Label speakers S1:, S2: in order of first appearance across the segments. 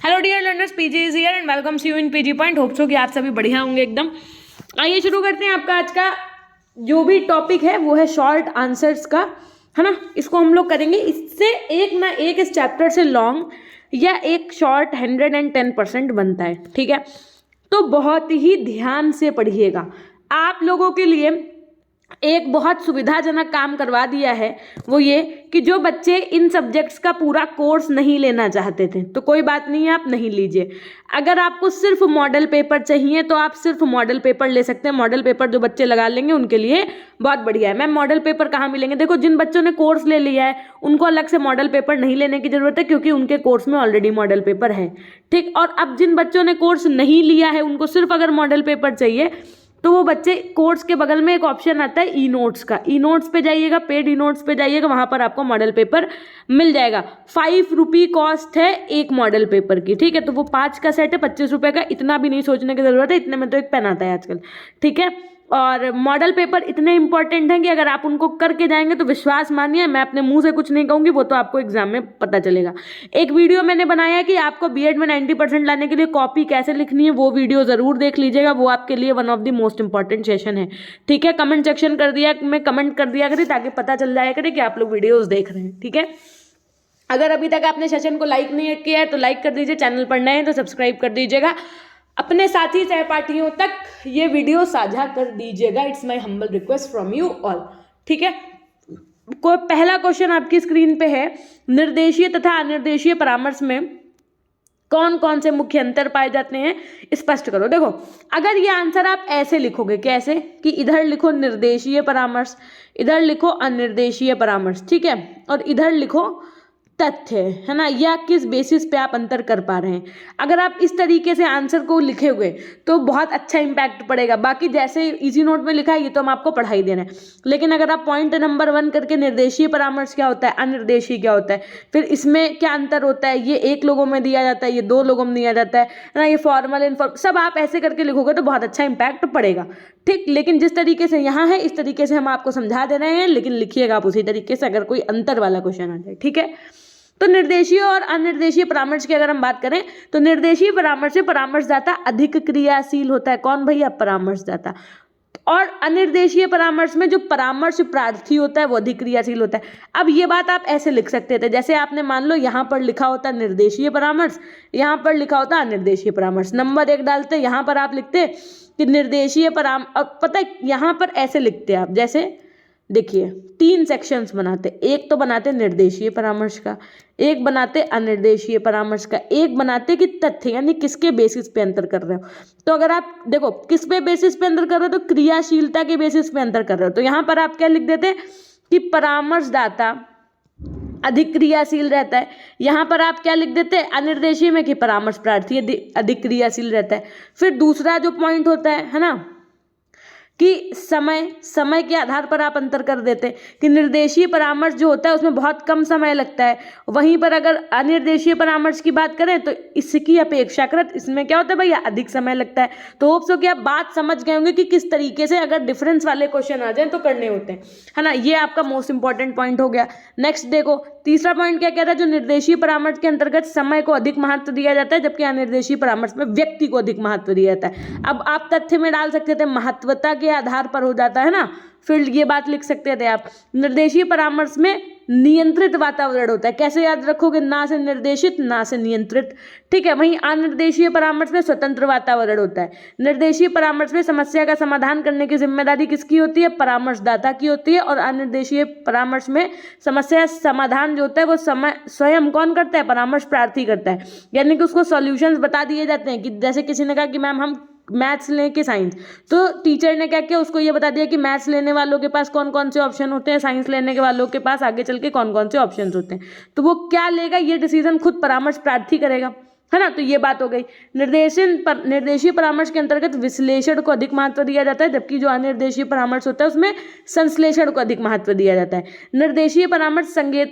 S1: Hello dear learners, PG is here and welcomes you in PG point. Hope so कि आप सभी बढ़िया होंगे एकदम। आइए शुरू करते हैं। आपका आज का जो भी टॉपिक है वो है शॉर्ट आंसर्स का, है ना। इसको हम लोग करेंगे। इससे एक ना एक इस चैप्टर से लॉन्ग या एक शॉर्ट 110% बनता है, ठीक है। तो बहुत ही ध्यान से पढ़िएगा। आप लोगों के लिए एक बहुत सुविधाजनक काम करवा दिया है, वो ये कि जो बच्चे इन सब्जेक्ट्स का पूरा कोर्स नहीं लेना चाहते थे तो कोई बात नहीं है, आप नहीं लीजिए। अगर आपको सिर्फ मॉडल पेपर चाहिए तो आप सिर्फ मॉडल पेपर ले सकते हैं। मॉडल पेपर जो बच्चे लगा लेंगे उनके लिए बहुत बढ़िया है। मैम मॉडल पेपर कहाँ मिलेंगे? देखो, जिन बच्चों ने कोर्स ले लिया है उनको अलग से मॉडल पेपर नहीं लेने की जरूरत है, क्योंकि उनके कोर्स में ऑलरेडी मॉडल पेपर है, ठीक। और अब जिन बच्चों ने कोर्स नहीं लिया है उनको सिर्फ अगर मॉडल पेपर चाहिए तो वो बच्चे कोर्स के बगल में एक ऑप्शन आता है ई नोट्स का। ई नोट्स पे जाइएगा, पेड ई नोट्स पे जाइएगा, वहां पर आपको मॉडल पेपर मिल जाएगा। 5 रुपये कॉस्ट है एक मॉडल पेपर की, ठीक है। तो वो 5 का सेट है 25 रुपये का। इतना भी नहीं सोचने की जरूरत है, इतने में तो एक पेन आता है आजकल, ठीक है। और मॉडल पेपर इतने इंपॉर्टेंट हैं कि अगर आप उनको करके जाएंगे तो विश्वास मानिए, मैं अपने मुंह से कुछ नहीं कहूंगी, वो तो आपको एग्जाम में पता चलेगा। एक वीडियो मैंने बनाया कि आपको बीएड में 90% लाने के लिए कॉपी कैसे लिखनी है, वो वीडियो जरूर देख लीजिएगा। वो आपके लिए one of the most important session है, ठीक है। कमेंट सेक्शन कर दिया में कमेंट कर दिया करिए ताकि पता चल जाया करे कि आप लोग वीडियोज देख रहे हैं, ठीक है। अगर अभी तक आपने सेशन को लाइक नहीं किया है तो लाइक कर दीजिए, चैनल पर नए हैं तो सब्सक्राइब कर दीजिएगा, अपने साथी सहपाठियों तक ये वीडियो साझा कर दीजिएगा। It's my humble request from you all, ठीक है। कोई पहला क्वेश्चन आपकी स्क्रीन पे है, निर्देशीय तथा अनिर्देशीय परामर्श में कौन कौन से मुख्य अंतर पाए जाते हैं, स्पष्ट करो। देखो, अगर ये आंसर आप ऐसे लिखोगे, कैसे कि इधर लिखो निर्देशीय परामर्श, इधर लिखो अनिर्देशीय परामर्श, ठीक है, और इधर लिखो तथ्य, है ना, या किस बेसिस पे आप अंतर कर पा रहे हैं। अगर आप इस तरीके से आंसर को लिखे हुए तो बहुत अच्छा इंपैक्ट पड़ेगा। बाकी जैसे इजी नोट में लिखा है ये तो हम आपको पढ़ाई दे रहे हैं, लेकिन अगर आप पॉइंट नंबर 1 करके निर्देशीय परामर्श क्या होता है, अनिर्देशीय क्या होता है, फिर इसमें क्या अंतर होता है, ये 1 लोगों में दिया जाता है, ये 2 लोगों में दिया जाता है ना, ये फॉर्मल इनफॉर्मल, सब आप ऐसे करके लिखोगे तो बहुत अच्छा इंपैक्ट पड़ेगा, ठीक। लेकिन जिस तरीके से यहाँ है इस तरीके से हम आपको समझा दे रहे हैं, लेकिन लिखिएगा आप उसी तरीके से अगर कोई अंतर वाला क्वेश्चन आ जाए, ठीक है। तो निर्देशीय और अनिर्देशीय परामर्श की अगर हम बात करें तो निर्देशीय परामर्श में परामर्शदाता अधिक क्रियाशील होता है। कौन भैया? परामर्शदाता। और अनिर्देशीय परामर्श में जो परामर्श प्रार्थी होता है वो अधिक क्रियाशील होता है। अब ये बात आप ऐसे लिख सकते थे, जैसे आपने मान लो यहाँ पर लिखा होता निर्देशीय परामर्श, यहाँ पर लिखा होता अनिर्देशीय परामर्श, नंबर 1 डालते, यहाँ पर आप लिखते कि निर्देशीय परामर्श। पता है यहाँ पर ऐसे लिखते आप, जैसे देखिए 3 सेक्शंस बनाते, एक तो बनाते निर्देशीय परामर्श का, एक बनाते अनिर्देशीय परामर्श का, एक बनाते कि तथ्य यानी किसके बेसिस पे अंतर कर रहे हो। तो अगर आप देखो किस पे बेसिस पे अंतर कर रहे हो तो क्रियाशीलता के बेसिस पे अंतर कर रहे हो, तो यहाँ पर आप क्या लिख देते कि परामर्शदाता अधिक क्रियाशील रहता है। यहाँ पर आप क्या लिख देते अनिर्देशीय में कि परामर्श प्रार्थी अधिक क्रियाशील रहता है। फिर दूसरा जो पॉइंट होता है ना कि समय के आधार पर आप अंतर कर देते कि निर्देशीय परामर्श जो होता है उसमें बहुत कम समय लगता है, वहीं पर अगर अनिर्देशीय परामर्श की बात करें तो इसकी अपेक्षाकृत इसमें क्या होता है भैया, अधिक समय लगता है। तो होप सो कि आप बात समझ गए होंगे कि किस तरीके से अगर डिफरेंस वाले क्वेश्चन आ जाए तो करने होते हैं, है ना। ये आपका मोस्ट इंपॉर्टेंट पॉइंट हो गया। नेक्स्ट देखो, तीसरा पॉइंट क्या कह रहा है, जो निर्देशीय परामर्श के अंतर्गत समय को अधिक महत्व दिया जाता है, जबकि अनिर्देशीय परामर्श में व्यक्ति को अधिक महत्व दिया जाता है। अब आप तथ्य में डाल सकते थे महत्वता के आधार पर हो जाता है ना, फिर ये बात लिख सकते थे आप। निर्देशीय परामर्श में नियंत्रित वातावरण होता है, कैसे याद रखोगे, ना से निर्देशित ना से नियंत्रित, ठीक है। वहीं अनिर्देशीय परामर्श में स्वतंत्र वातावरण होता है। निर्देशीय परामर्श में समस्या का समाधान करने की जिम्मेदारी किसकी होती है, परामर्शदाता की होती है। और अनिर्देशीय परामर्श में समस्या समाधान जो होता है वो स्वयं कौन करता है, परामर्श प्रार्थी करता है, यानी कि उसको सॉल्यूशंस बता दिए जाते हैं। कि जैसे किसी ने कहा कि मैम हम मैथ्स लें कि साइंस, तो टीचर ने क्या किया, उसको ये बता दिया कि मैथ्स लेने वालों के पास कौन कौन से ऑप्शन होते हैं, साइंस लेने के वालों के पास आगे चल के कौन कौन से ऑप्शन होते हैं। तो वो क्या लेगा, ये डिसीजन खुद परामर्श प्रार्थी करेगा, है ना। तो ये बात हो गई। निर्देशीय परामर्श के अंतर्गत विश्लेषण को अधिक महत्व दिया जाता है, जबकि जो अनिर्देशीय परामर्श होता है उसमें संश्लेषण को अधिक महत्व दिया जाता है। निर्देशीय परामर्श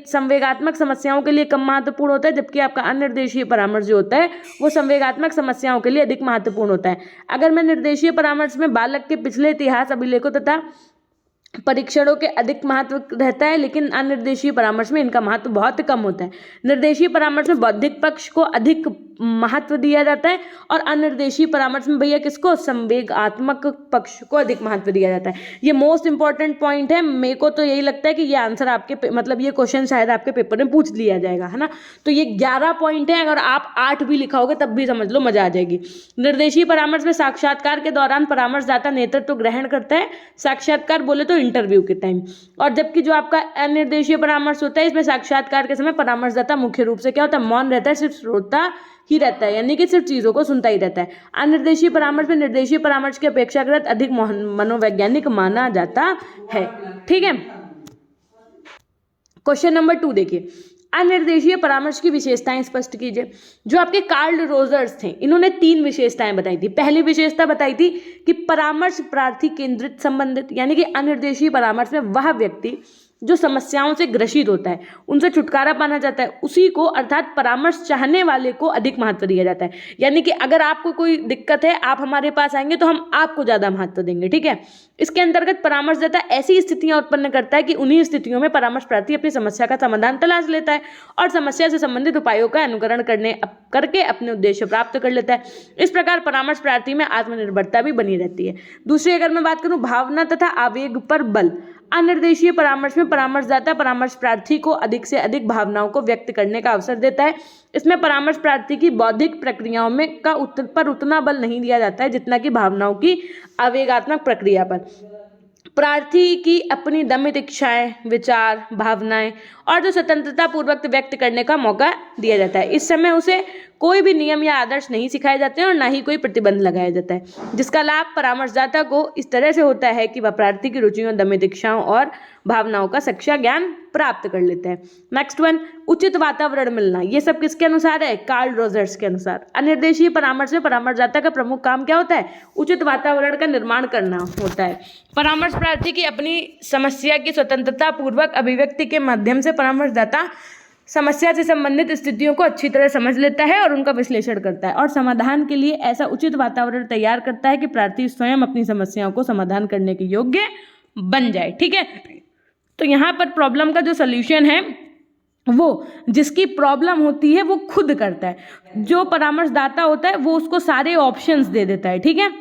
S1: संवेगात्मक समस्याओं के लिए कम महत्वपूर्ण होता है, जबकि आपका अनिर्देशीय परामर्श जो होता है वो संवेगात्मक समस्याओं के लिए अधिक महत्वपूर्ण होता है। अगर मैं निर्देशीय परामर्श में बालक के पिछले इतिहास, अभिलेखों तथा परीक्षणों के अधिक महत्व रहता है, लेकिन अनिर्देशीय परामर्श में इनका महत्व बहुत कम होता है। निर्देशीय परामर्श में बौद्धिक पक्ष को अधिक महत्व दिया जाता है और अनिर्देशीय परामर्श में भैया किसको, संवेगात्मक पक्ष को अधिक महत्व दिया जाता है। ये मोस्ट इंपॉर्टेंट पॉइंट है। मेरे को तो यही लगता है कि ये आंसर आपके मतलब ये क्वेश्चन शायद आपके पेपर में पूछ लिया जाएगा, है ना। तो ये 11 पॉइंट है, अगर आप 8 भी लिखाओगे तब भी समझ लो मजा आ जाएगी। निर्देशीय परामर्श में साक्षात्कार के दौरान परामर्शदाता नेतृत्व ग्रहण करता है, साक्षात्कार बोले तो इंटरव्यू के टाइम। और जबकि जो आपका अनिर्देशीय परामर्श होता है, इसमें साक्षात्कार के समय परामर्शदाता मुख्य रूप से क्या होता है, मौन रहता है, सिर्फ श्रोता ही रहता है, यानी कि सिर्फ चीजों को सुनता ही रहता है। अनिर्देशीय परामर्श में निर्देशीय परामर्श की अपेक्षाकृत अधिक मनोवैज्ञानिक माना जाता है। ठीक है, क्वेश्चन नंबर 2 देखिए, अनिर्देशीय परामर्श की विशेषताएं स्पष्ट कीजिए। जो आपके कार्ल रोजर्स थे, इन्होंने 3 विशेषताएं बताई थी। पहली विशेषता बताई थी कि परामर्श प्रार्थी केंद्रित संबंधित, यानी कि अनिर्देशीय परामर्श में वह व्यक्ति जो समस्याओं से ग्रसित होता है, उनसे छुटकारा पाना चाहता है, उसी को अर्थात परामर्श चाहने वाले को अधिक महत्व दिया जाता है। यानी कि अगर आपको कोई दिक्कत है, आप हमारे पास आएंगे तो हम आपको ज्यादा महत्व देंगे। ठीक है, इसके अंतर्गत परामर्शदाता ऐसी स्थितियां उत्पन्न करता है कि उन्हीं स्थितियों में परामर्श प्रार्थी अपनी समस्या का समाधान तलाश लेता है और समस्या से संबंधित उपायों का अनुकरण करके अपने उद्देश्य प्राप्त कर लेता है। इस प्रकार परामर्श प्रार्थी में आत्मनिर्भरता भी बनी रहती है। दूसरी अगर मैं बात करूं, भावना तथा आवेग पर बल। अनिर्देशीय परामर्श में परामर्शदाता परामर्श प्रार्थी को अधिक से अधिक भावनाओं को व्यक्त करने का अवसर देता है। इसमें परामर्श प्रार्थी की बौद्धिक प्रक्रियाओं में पर उतना बल नहीं दिया जाता है जितना कि भावनाओं की आवेगात्मक प्रक्रिया पर। प्रार्थी की अपनी दमित इच्छाएं, विचार, भावनाएं और जो स्वतंत्रता पूर्वक व्यक्त करने का मौका दिया जाता है। इस समय उसे कोई भी नियम या आदर्श नहीं सिखाए जाते हैं और ना ही कोई प्रतिबंध लगाया जाता है, जिसका लाभ परामर्शदाता को इस तरह से होता है कि वह प्रार्थी की रुचियों, दमित इच्छाओं और भावनाओं का सच्चा ज्ञान प्राप्त कर लेते हैं। नेक्स्ट वन, उचित वातावरण मिलना। ये सब किसके अनुसार है, कार्ल रोजर्स के अनुसार। अनिर्देशीय परामर्श में परामर्शदाता का प्रमुख काम क्या होता है, उचित वातावरण का निर्माण करना होता है। परामर्श प्रार्थी की अपनी समस्या की स्वतंत्रता पूर्वक अभिव्यक्ति के माध्यम से परामर्शदाता समस्या से संबंधित स्थितियों को अच्छी तरह समझ लेता है और उनका विश्लेषण करता है और समाधान के लिए ऐसा उचित वातावरण तैयार करता है कि प्रार्थी स्वयं अपनी समस्याओं को समाधान करने के योग्य बन जाए। ठीक है, तो यहाँ पर प्रॉब्लम का जो सल्यूशन है वो जिसकी प्रॉब्लम होती है वो खुद करता है, जो परामर्शदाता होता है वो उसको सारे ऑप्शंस दे देता है। ठीक है,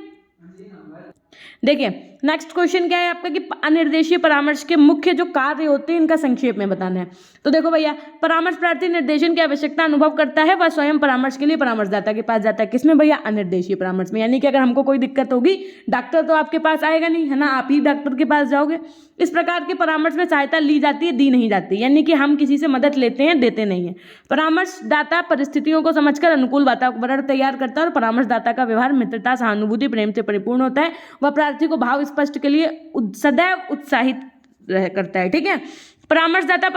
S1: देखिए नेक्स्ट क्वेश्चन क्या है आपका कि अनिर्देशीय परामर्श के मुख्य जो कार्य होते हैं इनका संक्षेप में बताना है। तो देखो भैया, परामर्श प्रार्थी निर्देशन की आवश्यकता अनुभव करता है, वह स्वयं परामर्श के लिए परामर्शदाता के पास जाता है। किसमें भैया, अनिर्देशीय परामर्श में। यानी कि अगर हमको कोई दिक्कत होगी, डॉक्टर तो आपके पास आएगा नहीं, है ना, आप ही डॉक्टर के पास जाओगे। इस प्रकार के परामर्श में सहायता ली जाती है, दी नहीं जाती, यानी कि हम किसी से मदद लेते हैं, देते नहीं है। परामर्शदाता परिस्थितियों को समझकर अनुकूल वातावरण तैयार करता है और परामर्शदाता का व्यवहार मित्रता, सहानुभूति, प्रेम से परिपूर्ण होता है। वह प्रार्थी को भाव स्पष्ट के लिए सदैव उत्साहित करता है। ठीक है, परामर्शदाता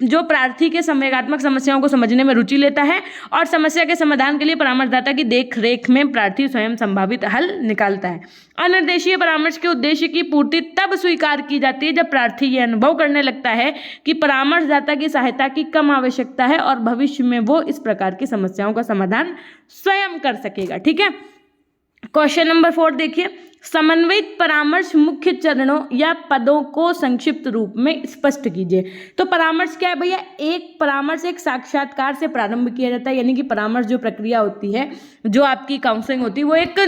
S1: जो प्रार्थी के संवेगात्मक समस्याओं को समझने में रुचि लेता है और समस्या के समाधान के लिए परामर्शदाता की देख रेख में प्रार्थी स्वयं संभावित हल निकालता है। अनिर्देशीय परामर्श के उद्देश्य की पूर्ति तब स्वीकार की जाती है जब प्रार्थी यह अनुभव करने लगता है कि परामर्शदाता की सहायता की कम आवश्यकता है और भविष्य में वो इस प्रकार की समस्याओं का समाधान स्वयं कर सकेगा। ठीक है, क्वेश्चन नंबर 4 देखिए, समन्वित परामर्श मुख्य चरणों या पदों को संक्षिप्त रूप में स्पष्ट कीजिए। तो परामर्श क्या है भैया, एक परामर्श एक साक्षात्कार से प्रारंभ किया जाता है, यानी कि परामर्श जो प्रक्रिया होती है, जो आपकी काउंसलिंग होती है, वो एक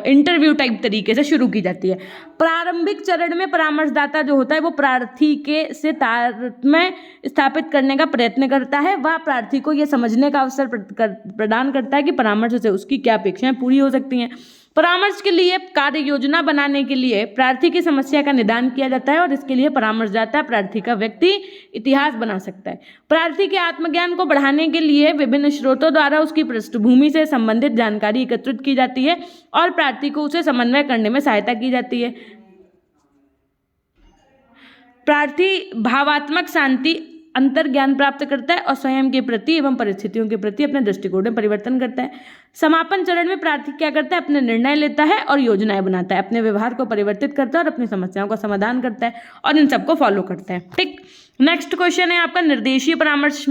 S1: इंटरव्यू टाइप तरीके से शुरू की जाती है। प्रारंभिक चरण में परामर्शदाता जो होता है वो प्रार्थी के से तारतम्य स्थापित करने का प्रयत्न करता है। वह प्रार्थी को यह समझने का अवसर प्रदान करता है कि परामर्श से उसकी क्या अपेक्षाएं पूरी हो सकती हैं। परामर्श के लिए कार्य योजना बनाने के लिए प्रार्थी की समस्या का निदान किया जाता है और इसके लिए परामर्शदाता प्रार्थी का व्यक्ति इतिहास बना सकता है। प्रार्थी के आत्मज्ञान को बढ़ाने के लिए विभिन्न स्रोतों द्वारा उसकी पृष्ठभूमि से संबंधित जानकारी एकत्रित की जाती है और प्रार्थी को उसे समन्वय करने में सहायता की जाती है। प्रार्थी भावात्मक शांति अंतर ज्ञान प्राप्त करता है और स्वयं के प्रति एवं परिस्थितियों के प्रति अपने दृष्टिकोण में परिवर्तन करता है। समापन चरण में प्रार्थी क्या करता है, अपने निर्णय लेता है और योजनाएं बनाता है, अपने व्यवहार को परिवर्तित करता है और अपनी समस्याओं का समाधान करता है और इन सबको फॉलो करता है। ठीक, नेक्स्ट क्वेश्चन है आपका, निर्देशीय परामर्श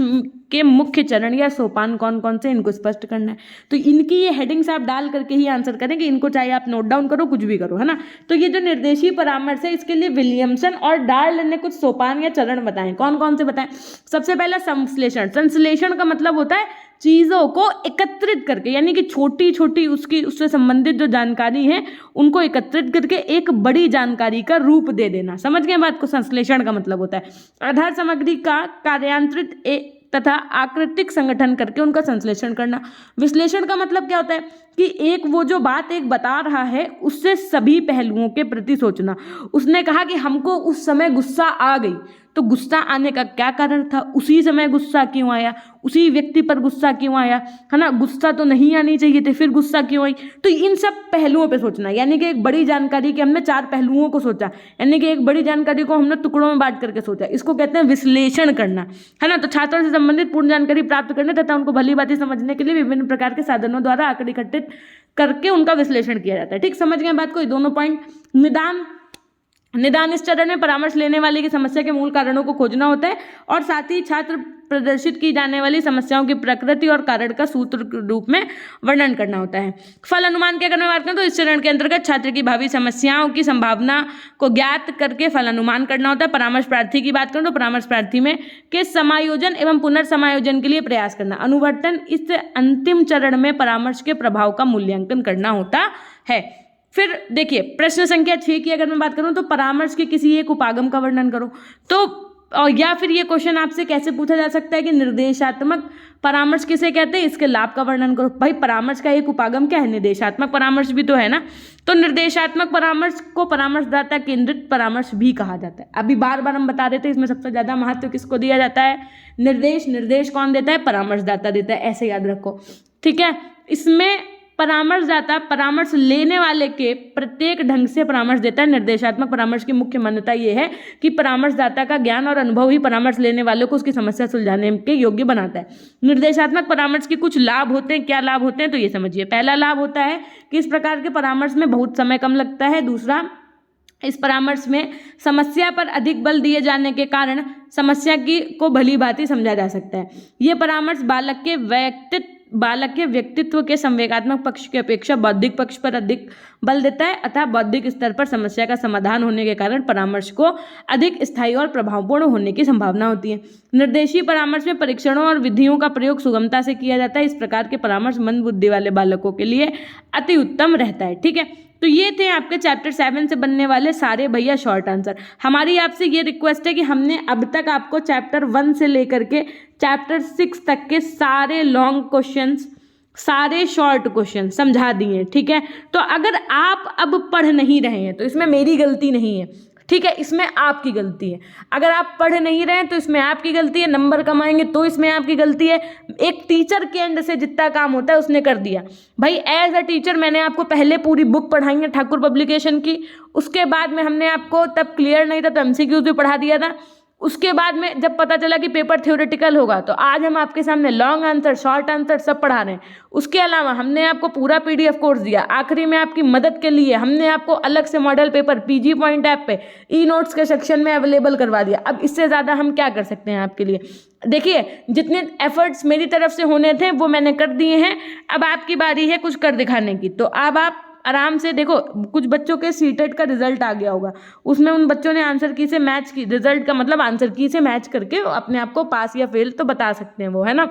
S1: के मुख्य चरण या सोपान कौन कौन से, इनको स्पष्ट करना है। तो इनकी ये हेडिंग्स आप डाल करके ही आंसर करें कि इनको चाहे आप नोट डाउन करो, कुछ भी करो, है ना। तो ये जो निर्देशीय परामर्श है इसके लिए विलियमसन और डार्ल ने कुछ सोपान या चरण बताए। कौन कौन से बताएं? सबसे पहला संश्लेषण। संश्लेषण का मतलब होता है चीज़ों को एकत्रित करके, यानी कि छोटी छोटी उससे संबंधित जो जानकारी है उनको एकत्रित करके एक बड़ी जानकारी का रूप दे देना। समझ गए बात को? संश्लेषण का मतलब होता है आधार सामग्री का कार्यान्वित तथा आकृतिक संगठन करके उनका संश्लेषण करना। विश्लेषण का मतलब क्या होता है कि एक वो जो बात एक बता रहा है उससे सभी पहलुओं के प्रति सोचना। उसने कहा कि हमको उस समय गुस्सा आ गई, तो गुस्सा आने का क्या कारण था, उसी समय गुस्सा क्यों आया, उसी व्यक्ति पर गुस्सा क्यों आया, है ना, गुस्सा तो नहीं आनी चाहिए थे, फिर गुस्सा क्यों आई। तो इन सब पहलुओं पे सोचना, यानी कि एक बड़ी जानकारी के हमने 4 पहलुओं को सोचा, यानी कि एक बड़ी जानकारी को हमने टुकड़ों में बांट करके सोचा, इसको कहते हैं विश्लेषण करना, है ना। तो छात्रों से संबंधित पूर्ण जानकारी प्राप्त करने तथा उनको भली बातें समझने के लिए विभिन्न प्रकार के साधनों द्वारा आंकड़े इकट्ठित करके उनका विश्लेषण किया जाता है। ठीक, समझ गए बात को? ये दोनों पॉइंट। निदान इस चरण में परामर्श लेने वाले की समस्या के मूल कारणों को खोजना होता है और साथ ही छात्र प्रदर्शित की जाने वाली समस्याओं की प्रकृति और कारण का सूत्र रूप में वर्णन करना होता है। फल अनुमान की अगर मैं बात करूं तो इस चरण के अंतर्गत छात्र की भावी समस्याओं की संभावना को ज्ञात करके फल अनुमान करना होता है। परामर्श प्रार्थी की बात करूं तो परामर्श प्रार्थी में के समायोजन एवं पुनर्समायोजन के लिए प्रयास करना। अनुवर्तन इस अंतिम चरण में परामर्श के प्रभाव का मूल्यांकन करना होता है। फिर देखिए प्रश्न संख्या 6 की अगर मैं बात करूं तो परामर्श के किसी एक उपागम का वर्णन करो। तो या फिर ये क्वेश्चन आपसे कैसे पूछा जा सकता है कि निर्देशात्मक परामर्श किसे कहते हैं, इसके लाभ का वर्णन करो। भाई परामर्श का एक उपागम क्या है? निर्देशात्मक परामर्श भी तो है ना। तो निर्देशात्मक परामर्श को परामर्शदाता केंद्रित परामर्श भी कहा जाता है। अभी बार बार हम बता रहे थे इसमें सबसे ज्यादा महत्व किसको दिया जाता है? निर्देश कौन देता है? परामर्शदाता देता है, ऐसे याद रखो। ठीक है, इसमें परामर्शदाता परामर्श लेने वाले के प्रत्येक ढंग से परामर्श देता है। निर्देशात्मक परामर्श की मुख्य मान्यता यह है कि परामर्शदाता का ज्ञान और अनुभव ही परामर्श लेने वाले को उसकी समस्या सुलझाने के योग्य बनाता है। निर्देशात्मक परामर्श के कुछ लाभ होते हैं। क्या लाभ होते हैं? तो ये समझिए। पहला लाभ होता है कि इस प्रकार के परामर्श में बहुत समय कम लगता है। दूसरा, इस परामर्श में समस्या पर अधिक बल दिए जाने के कारण समस्या को भली भांति समझा जा सकता है। ये परामर्श बालक के व्यक्तित्व के संवेगात्मक पक्ष की अपेक्षा बौद्धिक पक्ष पर अधिक बल देता है, अतः बौद्धिक स्तर पर समस्या का समाधान होने के कारण परामर्श को अधिक स्थायी और प्रभावपूर्ण होने की संभावना होती है। निर्देशीय परामर्श में परीक्षणों और विधियों का प्रयोग सुगमता से किया जाता है। इस प्रकार के परामर्श मंद बुद्धि वाले बालकों के लिए अति उत्तम रहता है। ठीक है, तो ये थे आपके चैप्टर 7 से बनने वाले सारे भैया शॉर्ट आंसर। हमारी आपसे ये रिक्वेस्ट है कि हमने अब तक आपको चैप्टर 1 से लेकर के चैप्टर 6 तक के सारे लॉन्ग क्वेश्चंस, सारे शॉर्ट क्वेश्चन समझा दिए। ठीक है, तो अगर आप अब पढ़ नहीं रहे हैं तो इसमें मेरी गलती नहीं है। ठीक है, इसमें आपकी गलती है। अगर आप पढ़ नहीं रहे हैं तो इसमें आपकी गलती है। नंबर कमाएंगे तो इसमें आपकी गलती है। एक टीचर के एंड से जितना काम होता है उसने कर दिया। भाई एज अ टीचर मैंने आपको पहले पूरी बुक पढ़ाई है ठाकुर पब्लिकेशन की, उसके बाद में हमने आपको तब क्लियर नहीं था तो MCQs भी पढ़ा दिया था। उसके बाद में जब पता चला कि पेपर थ्योरेटिकल होगा तो आज हम आपके सामने लॉन्ग आंसर, शॉर्ट आंसर सब पढ़ा रहे हैं। उसके अलावा हमने आपको पूरा PDF कोर्स दिया। आखिरी में आपकी मदद के लिए हमने आपको अलग से model paper PG point app पे ई-नोट्स के सेक्शन में अवेलेबल करवा दिया। अब इससे ज़्यादा हम क्या कर सकते हैं आपके लिए? देखिए जितने एफर्ट्स मेरी तरफ से होने थे वो मैंने कर दिए हैं। अब आपकी बारी है कुछ कर दिखाने की। तो अब आप आराम से देखो, कुछ बच्चों के सीटेट का रिजल्ट आ गया होगा, उसमें उन बच्चों ने आंसर की से मैच की, रिजल्ट का मतलब आंसर की से मैच करके अपने आप को पास या फेल तो बता सकते हैं वो, है ना।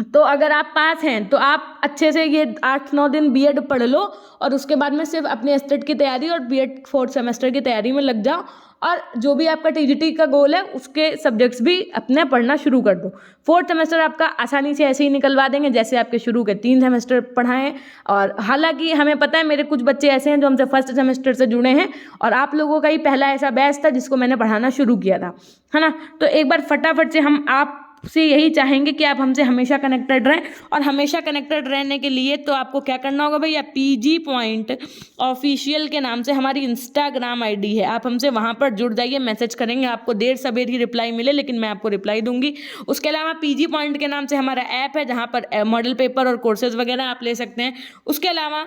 S1: तो अगर आप पास हैं तो आप अच्छे से ये 8-9 दिन B.Ed पढ़ लो और उसके बाद में सिर्फ अपने एस्टेट की तैयारी और B.Ed 4th सेमेस्टर की तैयारी में लग जाओ और जो भी आपका TGT का गोल है उसके सब्जेक्ट्स भी अपने पढ़ना शुरू कर दो। 4th सेमेस्टर आपका आसानी से ऐसे ही निकलवा देंगे जैसे आपके शुरू के 3 सेमेस्टर पढ़ाएं। और हालांकि हमें पता है मेरे कुछ बच्चे ऐसे हैं जो हमसे 1st सेमेस्टर से जुड़े हैं और आप लोगों का ही पहला ऐसा बैच था जिसको मैंने पढ़ाना शुरू किया था, है ना। तो एक बार फटाफट से हम आप से यही चाहेंगे कि आप हमसे हमेशा कनेक्टेड रहें। और हमेशा कनेक्टेड रहने के लिए तो आपको क्या करना होगा भैया, PG पॉइंट ऑफिशियल के नाम से हमारी इंस्टाग्राम ID है, आप हमसे वहाँ पर जुड़ जाइए। मैसेज करेंगे, आपको देर सवेर ही रिप्लाई मिले लेकिन मैं आपको रिप्लाई दूंगी। उसके अलावा PG पॉइंट के नाम से हमारा ऐप है जहाँ पर मॉडल पेपर और कोर्सेज वगैरह आप ले सकते हैं। उसके अलावा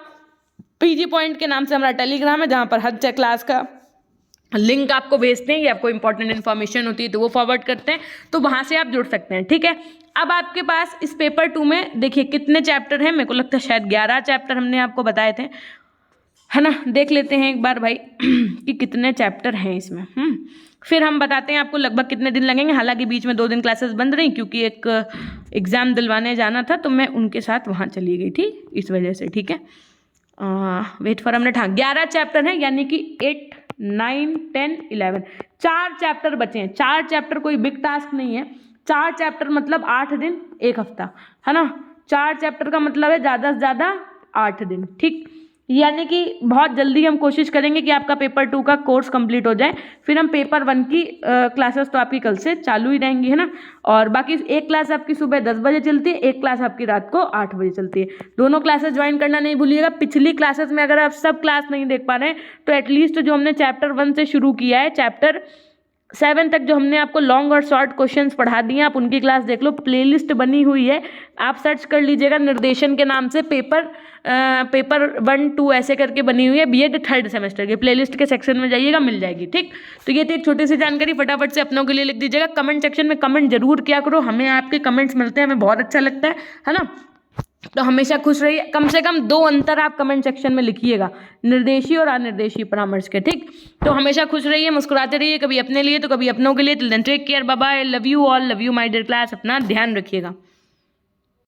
S1: PG पॉइंट के नाम से हमारा टेलीग्राम है जहाँ पर हर क्लास का लिंक आपको भेजते हैं या आपको इंपॉर्टेंट इन्फॉर्मेशन होती है तो वो फॉरवर्ड करते हैं, तो वहाँ से आप जुड़ सकते हैं। ठीक है, अब आपके पास इस पेपर 2 में देखिए कितने चैप्टर हैं। मेरे को लगता है शायद 11 चैप्टर हमने आपको बताए थे, है ना। देख लेते हैं एक बार भाई कि कितने चैप्टर हैं इसमें। फिर हम बताते हैं आपको लगभग कितने दिन लगेंगे। हालांकि बीच में 2 दिन क्लासेस बंद रही क्योंकि एक एग्ज़ाम दिलवाने जाना था, तो मैं उनके साथ वहाँ चली गई थी, इस वजह से। ठीक है, वेट फॉर, हमने 11 चैप्टर हैं, यानी कि 8, 9, 10, 11, 4 चैप्टर बचे हैं। 4 चैप्टर कोई बिग टास्क नहीं है। 4 चैप्टर मतलब 8 दिन, 1 हफ्ता, है ना। 4 चैप्टर का मतलब है ज़्यादा से ज़्यादा 8 दिन। ठीक, यानी कि बहुत जल्दी हम कोशिश करेंगे कि आपका पेपर 2 का कोर्स कंप्लीट हो जाए। फिर हम पेपर 1 की क्लासेस तो आपकी कल से चालू ही रहेंगी, है ना। और बाकी एक क्लास आपकी सुबह 10 बजे चलती है, एक क्लास आपकी रात को 8 बजे चलती है। दोनों क्लासेस ज्वाइन करना नहीं भूलिएगा। पिछली क्लासेस में अगर आप सब क्लास नहीं देख पा रहे हैं तो एटलीस्ट जो हमने चैप्टर 1 से शुरू किया है, चैप्टर 7 तक जो हमने आपको लॉन्ग और शॉर्ट क्वेश्चंस पढ़ा दिए, आप उनकी क्लास देख लो। प्लेलिस्ट बनी हुई है, आप सर्च कर लीजिएगा निर्देशन के नाम से। पेपर 1, 2 ऐसे करके बनी हुई है, बीएड 3rd सेमेस्टर की। प्लेलिस्ट के सेक्शन में जाइएगा, मिल जाएगी। ठीक, तो ये थी एक छोटी सी जानकारी, फटाफट से अपनों के लिए लिख दीजिएगा। कमेंट सेक्शन में कमेंट जरूर किया करो, हमें आपके कमेंट्स मिलते हैं, हमें बहुत अच्छा लगता है ना। तो हमेशा खुश रहिए। कम से कम 2 अंतर आप कमेंट सेक्शन में लिखिएगा, निर्देशीय और अनिर्देशीय परामर्श के। ठीक, तो हमेशा खुश रहिए, मुस्कुराते रहिए, कभी अपने लिए तो कभी अपनों के लिए। Till then take care, bye bye, love you all, love you my dear class. अपना ध्यान रखिएगा।